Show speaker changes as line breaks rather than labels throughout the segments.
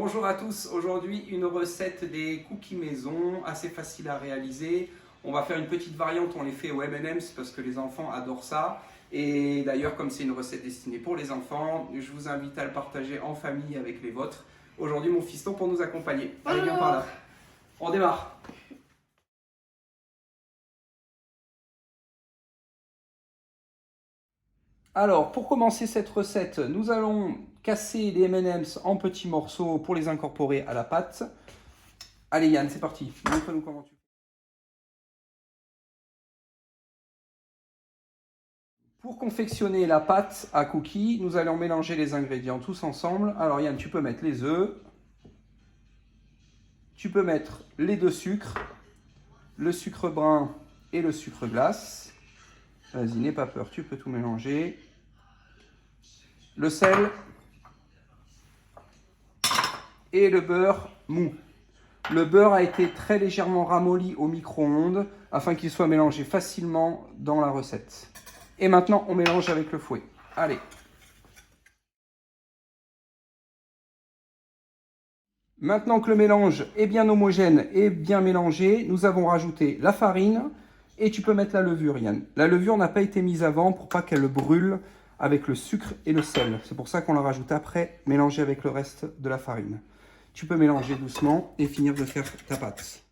Bonjour à tous, aujourd'hui une recette des cookies maison, assez facile à réaliser. On va faire une petite variante, on les fait au M&M's parce que les enfants adorent ça. Et d'ailleurs, comme c'est une recette destinée pour les enfants, je vous invite à le partager en famille avec les vôtres. Aujourd'hui mon fiston pour nous accompagner. Allez, viens par là. On démarre. Alors, pour commencer cette recette, nous allons casser les M&M's en petits morceaux pour les incorporer à la pâte. Allez Yann, c'est parti. Montre-nous comment tu fais. Pour confectionner la pâte à cookies, nous allons mélanger les ingrédients tous ensemble. Alors Yann, tu peux mettre les œufs, tu peux mettre les deux sucres, le sucre brun et le sucre glace. Vas-y, n'aie pas peur, tu peux tout mélanger. Le sel et le beurre mou. Le beurre a été très légèrement ramolli au micro-ondes afin qu'il soit mélangé facilement dans la recette. Et maintenant, on mélange avec le fouet. Allez. Maintenant que le mélange est bien homogène et bien mélangé, nous avons rajouté la farine et tu peux mettre la levure, Yann. La levure n'a pas été mise avant pour pas qu'elle brûle avec le sucre et le sel. C'est pour ça qu'on la rajoute après, mélangée avec le reste de la farine. Tu peux mélanger doucement et finir de faire ta pâte.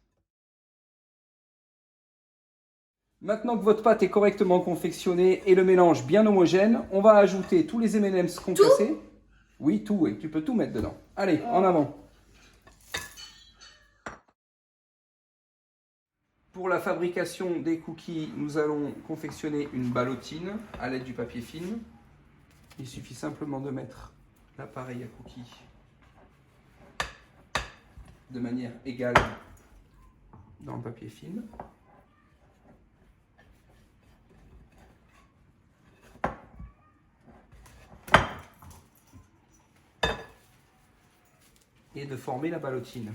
Maintenant que votre pâte est correctement confectionnée et le mélange bien homogène, on va ajouter tous les M&M's concassés. Oui, tout, et tu peux tout mettre dedans. Allez, en avant. Pour la fabrication des cookies, nous allons confectionner une ballotine à l'aide du papier film. Il suffit simplement de mettre l'appareil à cookies de manière égale dans le papier film. Et de former la ballotine.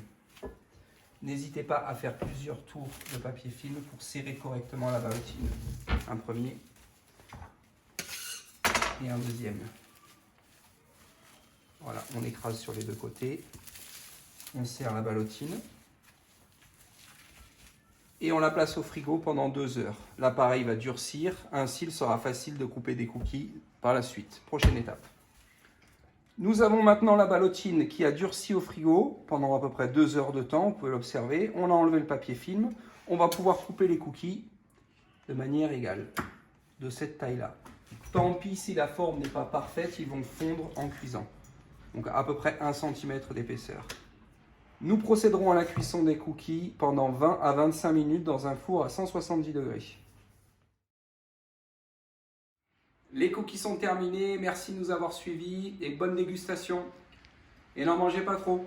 N'hésitez pas à faire plusieurs tours de papier film pour serrer correctement la ballotine. Un premier et un deuxième. Voilà, on écrase sur les deux côtés. On serre la ballotine. Et on la place au frigo pendant 2 heures. L'appareil va durcir, ainsi il sera facile de couper des cookies par la suite. Prochaine étape. Nous avons maintenant la ballotine qui a durci au frigo pendant à peu près 2 heures de temps, vous pouvez l'observer. On a enlevé le papier film. On va pouvoir couper les cookies de manière égale, de cette taille-là. Tant pis si la forme n'est pas parfaite, ils vont fondre en cuisant. Donc à peu près 1 cm d'épaisseur. Nous procéderons à la cuisson des cookies pendant 20 à 25 minutes dans un four à 170 degrés. Les cookies sont terminés, merci de nous avoir suivis et bonne dégustation. Et n'en mangez pas trop.